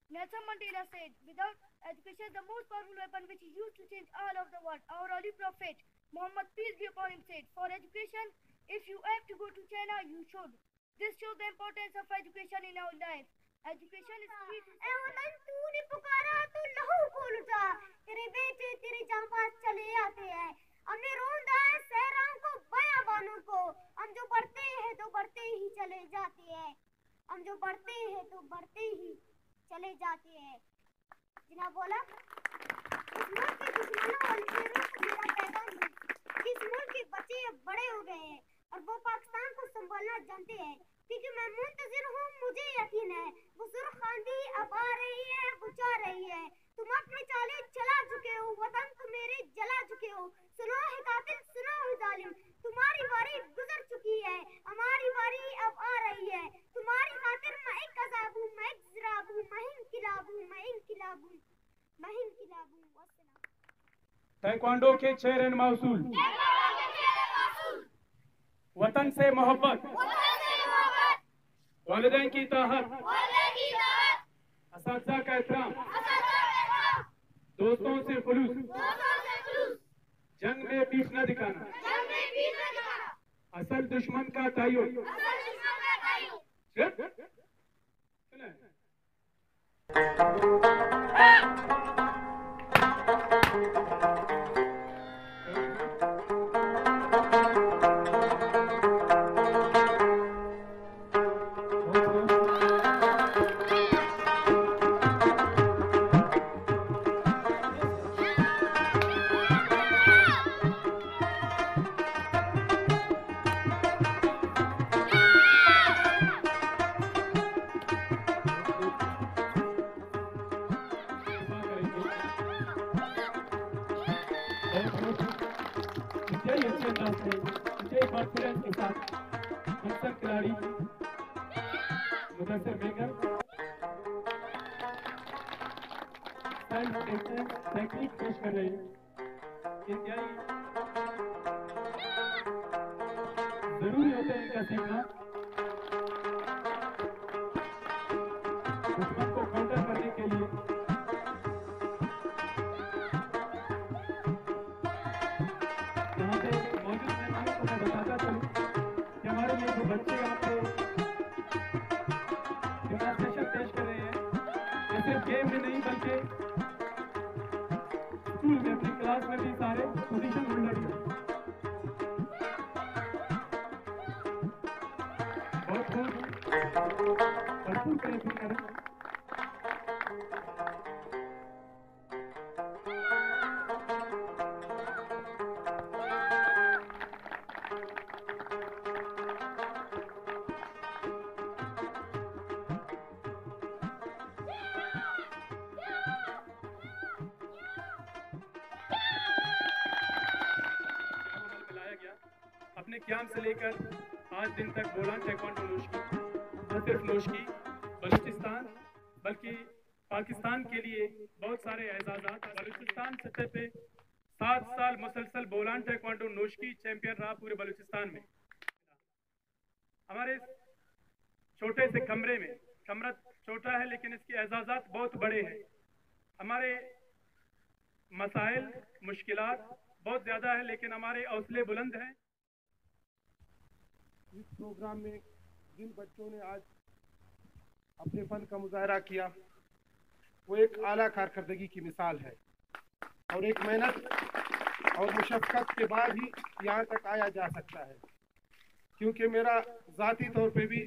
Nelson Mandela said, without education, the most powerful weapon which he used to change all of the world, our holy prophet, Muhammad, peace be upon him, said, for education, if you have to go to China, you should. This shows the importance of education in our life. Education is key to वतन तूने पुकारा तो लहू खोल उठा, तेरे बेटे तेरे जांबाज चले आते हैं। हमने रोंदा है सहराओं को, बयाबानों को, हम जो बढ़ते हैं तो बढ़ते ही चले जाते हैं, हम जो बढ़ते हैं तो बढ़ते ही चले जाते हैं। जिन्हें बोला इस मुल्क के दुश्मनों और शेरों को मेरा पैगाम है। इस मुल्क के बच्चे अब बड़े हो गए हैं और वो पाकिस्तान को संभालना जानते हैं, क्योंकि मैं मुंतजिर हूँ, मुझे यकीन है वो सुर्ख आंधी अब आ रही है, बुझा रही है। तुम अपने चाले चला चुके हो, वतन तुम मेरे जला चुके हो। सुनो है कातिल, सुनो है जालिम, तुम्हारी बारी गुजर चुकी है, हमारी बारी अब आ रही है। तुम्हारी खातिर मैं एक अज़ाब हूँ, मैं एक ज़राब हूँ, मैं इनकिलाब हूँ, मैं इनकिलाब हूँ, मैं इनकिलाब हूँ। ताइक्वांडो के 6 रन मौसूल। वतन से मोहब्बत, वालिदैन की इताअत, असातिज़ा का एहतराम, दोस्तों से खुलूस, जंग में पीठ न दिखाना, असल दुश्मन का तय्युर। टेक्निक पेश कर रहे हैं। जरूरी होता है इनका सीखना, दुश्मन को काउंटर करने के लिए। यहाँ पे मौजूद मेहमानों को मैं बताता चलूं कि हमारे लिए जो बच्चे यहाँ पे डेमोन्स्ट्रेशन पेश कर रहे हैं, ये सिर्फ गेम में नहीं बल्कि स्कूल में अपनी क्लास में भी सारे पोजीशन होल्डर हैं। बहुत भरपूर प्रयत्न करें। अपने क्याम से लेकर आज दिन तक बोलान ताइक्वांडो नोशकी न सिर्फ नोशकी बलूचिस्तान बल्कि पाकिस्तान के लिए बहुत सारे एजाज़ात। बलूचिस्तान सतह पे 7 साल मुसलसल बोलान ताइक्वांडो नोशकी चैंपियन रहा पूरे बलूचिस्तान में। हमारे छोटे से कमरे में, कमरा छोटा है लेकिन इसके एजाज़ात बहुत बड़े हैं। हमारे मसाइल मुश्किलात बहुत ज़्यादा है लेकिन हमारे हौसले बुलंद हैं। इस प्रोग्राम में जिन बच्चों ने आज अपने फन का मुजाहरा किया, वो एक आला कारकर्दगी की मिसाल है और एक मेहनत और मुशक्क़त के बाद ही यहाँ तक आया जा सकता है। क्योंकि मेरा ज़ाती तौर पे भी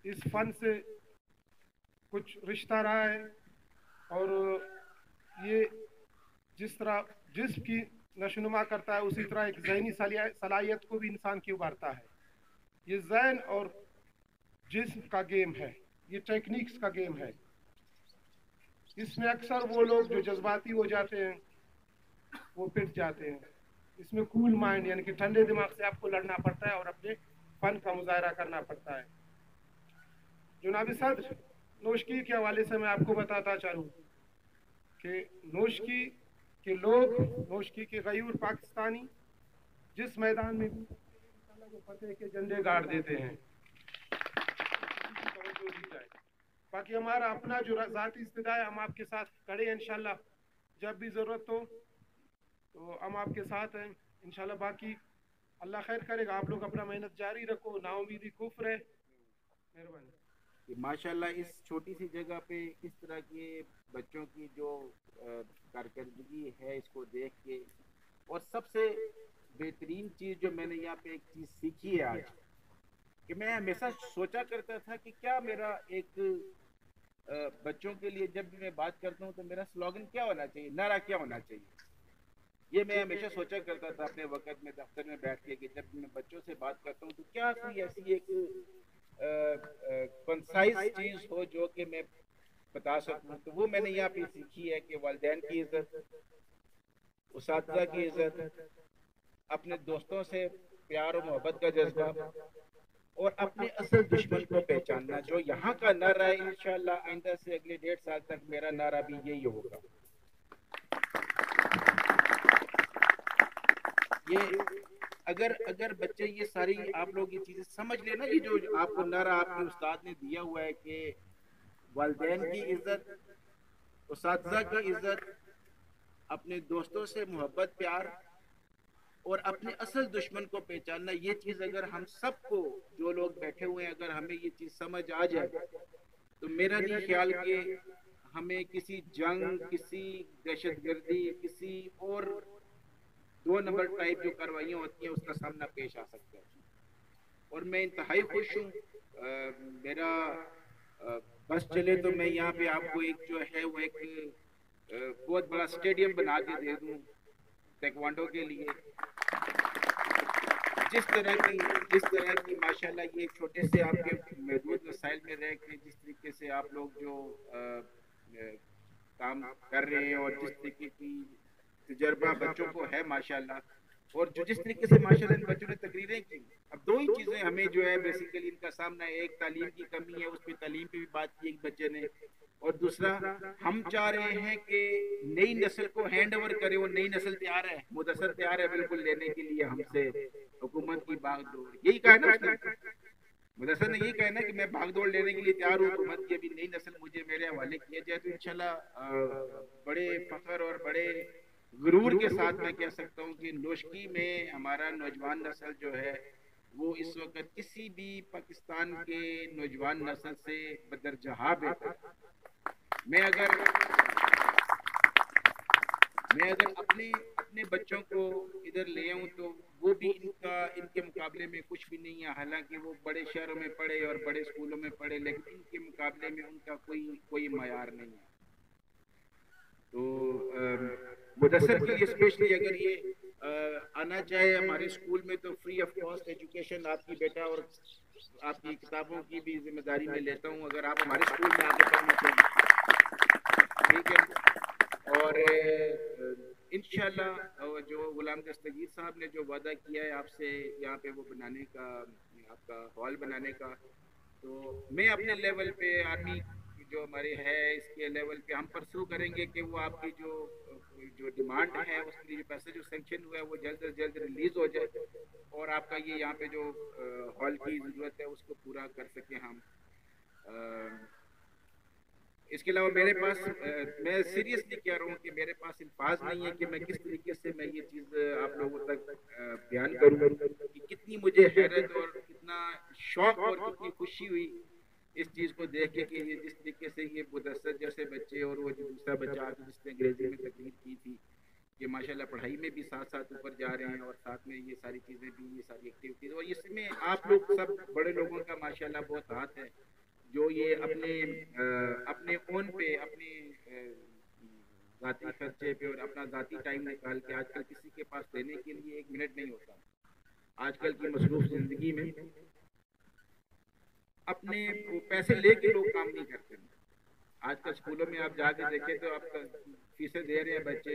इस फ़न से कुछ रिश्ता रहा है और ये जिस तरह जिस्म की नशोनुमा करता है उसी तरह एक ज़हनी सलाहियत को भी इंसान की उभारता है। ये ज़हन और जिस्म का गेम है, ये टेक्निक्स का गेम है। इसमें अक्सर वो लोग जो जज्बाती हो जाते हैं वो पिट जाते हैं। इसमें कूल माइंड यानी कि ठंडे दिमाग से आपको लड़ना पड़ता है और अपने फ़न का मुजाहरा करना पड़ता है। जनाब सदर, नोशकी के हवाले से मैं आपको बताता चलूँ कि नोशकी के लोग, नोशकी के गयूर पाकिस्तानी जिस मैदान में भी फतेह के झंडे गाड़ देते हैं। बाकी हमारा अपना जो ज़ाती इस्तिदा है, हम आपके साथ खड़े हैं इंशाल्लाह। जब भी ज़रूरत हो तो हम आपके साथ हैं इंशाल्लाह। बाकी अल्लाह खैर करेगा, आप लोग अपना मेहनत जारी रखो, नाउमीदी कुफ्र है। मेहरबानी। माशाल्लाह इस छोटी सी जगह पे इस तरह के बच्चों की जो कारकर्दगी है इसको देख के, और सबसे बेहतरीन चीज़ जो मैंने यहाँ पे एक चीज़ सीखी है आज, कि मैं हमेशा सोचा करता था कि क्या मेरा एक बच्चों के लिए जब भी मैं बात करता हूँ तो मेरा स्लोगन क्या होना चाहिए, नारा क्या होना चाहिए। ये मैं हमेशा सोचा करता था अपने वक्त में दफ्तर में बैठ के कि जब मैं बच्चों से बात करता हूँ तो क्या कोई ऐसी एक कंसाइज चीज़ हो जो कि मैं बता सकूँ। तो वो मैंने यहाँ पे सीखी है कि वालिदैन की इज्जत, उस्ताज़ा की इज्जत, अपने दोस्तों से प्यार और मोहब्बत का जज्बा, और अपने असल दुश्मन को पहचानना। जो यहाँ का नारा है, इंशाल्लाह आइंदा से अगले 1.5 साल तक मेरा नारा भी यही होगा। ये अगर बच्चे ये सारी आप लोग ये चीज़ें समझ लेना, ये जो आपको नारा आपके उस्ताद ने दिया हुआ है कि वालिदैन की इज्जत, उस्ताज़ा की इज्जत, अपने दोस्तों से मोहब्बत प्यार और अपने असल दुश्मन को पहचानना, ये चीज़ अगर हम सबको, जो लोग बैठे हुए हैं, अगर हमें ये चीज़ समझ आ जाए तो मेरा नहीं ख्याल कि हमें किसी जंग, किसी दहशतगर्दी, किसी और 2 नंबर टाइप जो कार्रवाइयाँ होती हैं उसका सामना पेश आ सकता है। और मैं इंतहाई खुश हूँ। मेरा बस चले तो मैं यहाँ पे आपको एक जो है वो एक बहुत बड़ा स्टेडियम बना के दे दूँ ताइक्वांडो के लिए। जिस तरह की माशाल्लाह ये छोटे से आपके महदूद वसाइल में रह के जिस तरीके से आप लोग जो काम कर रहे हैं और जिस तरीके की तजर्बा बच्चों को है माशाल्लाह, और जो जिस तरीके से माशाल्लाह इन बच्चों ने तकरीरें की। अब 2 ही चीज़ें हमें जो है बेसिकली इनका सामना है, एक तालीम की कमी है, उस पर तालीम पे भी बात की एक बच्चे ने, और दूसरा हम चाह रहे हैं कि नई नस्ल को हैंड ओवर करें। वो नई नस्ल तैयार है, मुदस्सर तैयार है बिल्कुल लेने के लिए हमसे हुकूमत की बागडोर। यही कहा ना उसने, मुदस्सर ने यही कहा ना कि मैं भागदौड़ लेने के लिए तैयार हूँ, हुकूमत की अभी नई नस्ल मुझे मेरे हवाले किया जाए। तो इंशाल्लाह बड़े फख्र और बड़े गुरूर के साथ मैं कह सकता हूँ कि नोशकी में हमारा नौजवान नस्ल जो है वो इस वक्त किसी भी पाकिस्तान के नौजवान नस्ल से बदरजहा बेहतर। मैं अगर अपने बच्चों को इधर ले आऊँ तो वो भी इनके मुकाबले में कुछ भी नहीं है। हालांकि वो बड़े शहरों में पढ़े और बड़े स्कूलों में पढ़े, लेकिन इनके मुकाबले में उनका कोई मयार नहीं है। तो मुदस्सर के लिए स्पेशली अगर ये आना चाहे हमारे स्कूल में तो फ्री ऑफ कॉस्ट एजुकेशन आपकी बेटा और आपकी किताबों की भी जिम्मेदारी मैं लेता हूँ। अगर आप हमारे स्कूल में आगे पढ़ना चाहें, ठीक है। और इंशाल्लाह जो गुलाम दस्तगीर साहब ने जो वादा किया है आपसे यहाँ पे वो बनाने का, आपका हॉल बनाने का, तो मैं अपने लेवल पे आर्मी जो हमारे है इसके लेवल पे हम परसू करेंगे कि वो आपकी जो डिमांड है उसके लिए जो पैसे जो सेंक्शन हुआ है वो जल्द से जल्द रिलीज हो जाए और आपका ये यहाँ पे जो हॉल की ज़रूरत है उसको पूरा कर सकें हम। इसके अलावा मेरे पास मैं सीरियसली कह रहा हूँ कि मेरे पास अल्फाज नहीं है कि मैं किस तरीके से मैं ये चीज़ आप लोगों तक बयान करूँ कि कितनी मुझे हैरत और कितना शौक और कितनी खुशी हुई इस चीज़ को देख के कि ये जिस तरीके से ये मुदस्सर जैसे बच्चे और वो जो दूसरा बच्चा आके जिसने अंग्रेजी में तकलीफ की थी कि माशाल्लाह पढ़ाई में भी साथ साथ ऊपर जा रहे हैं और साथ में ये सारी चीज़ें भी, ये सारी एक्टिविटीज़, और इसमें आप लोग सब बड़े लोगों का माशाल्लाह बहुत हाथ है जो ये अपने ओन पे, अपने ज़ाती खर्चे पे और अपना ज़ाती टाइम निकाल के, आजकल किसी के पास देने के लिए एक मिनट नहीं होता आजकल की मसरूफ ज़िंदगी में, अपने पैसे लेके लोग काम नहीं करते। आजकल स्कूलों में आप जाके देखें तो आप फीसें दे रहे हैं, बच्चे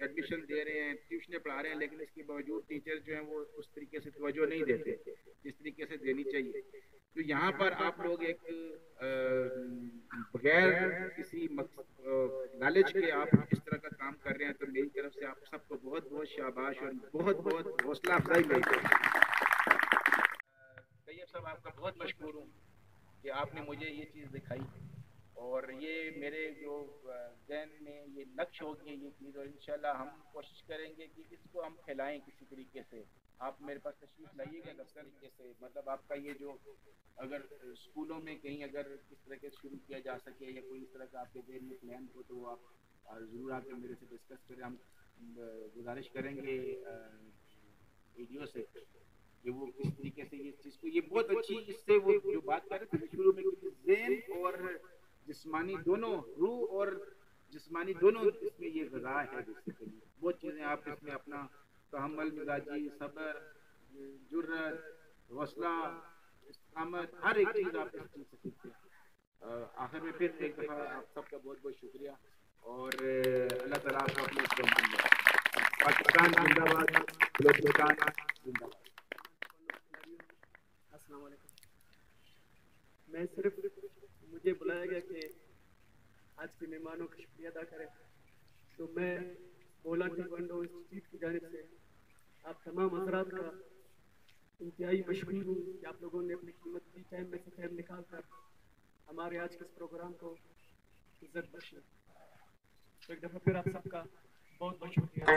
एडमिशन दे रहे हैं, ट्यूशनें पढ़ा रहे हैं, लेकिन इसके बावजूद टीचर जो हैं वो उस तरीके से तवज्जो नहीं देते जिस तरीके से देनी चाहिए। तो यहाँ पर आप लोग एक बगैर किसी नॉलेज के आप इस तरह का काम कर रहे हैं, तो मेरी तरफ से आप सबको बहुत बहुत शाबाश और बहुत बहुत हौसला अफजाई मिलती है। तैयब साहब, आपका बहुत मशकूर हूँ कि आपने मुझे ये चीज़ दिखाई और ये मेरे जो ज़हन में ये नक्श होगी ये चीज़, और इंशाल्लाह हम कोशिश करेंगे कि इसको हम फैलाएं किसी तरीके से। आप मेरे पास तशरीफ़ लाइएगा दफ्तर तरीके से, मतलब आपका ये जो अगर स्कूलों में कहीं अगर किस तरह के शुरू किया जा सके या कोई इस तरह का आपके ज़हन में प्लान हो तो आप ज़रूर आकर मेरे से डिस्कस करें। हम गुजारिश करेंगे वीडियो से कि वो किस तरीके से ये चीज़ को, ये बहुत अच्छी, इससे वो जो बात कर रहे थे शुरू में कि ज़हन और जिस्मानी दोनों, रूह और जिस्मानी दोनों इसमें ये ग़िज़ा है बेसिकली। बहुत चीज़ें आप इसमें अपना तहम्मुल, मिजाजी, सब्र, जुर्रत, हौसला, इस्तिकामत, हर एक चीज़ आप इस चीज़ से सीखते हैं। आखिर में फिर एक दफ़ा आप सबका बहुत बहुत शुक्रिया और अल्लाह ताला आपको अपने पाकिस्तान जिंदाबाद, बलूचिस्तान जिंदाबाद। अस्सलाम वालेकुम। मैं सिर्फ, मुझे बुलाया गया कि आज के मेहमानों का शुक्रिया अदा करें, तो मैं बोला टेक्वांडो इंस्टीट्यूट की जानिब से आप तमाम हज़रात का इंतहाई मशहूर हूँ कि आप लोगों ने अपनी कीमती टाइम में से टाइम निकाल कर हमारे आज के इस प्रोग्राम को इज्जत बख्शी। तो एक दफ़ा फिर आप सबका बहुत बहुत शुक्रिया।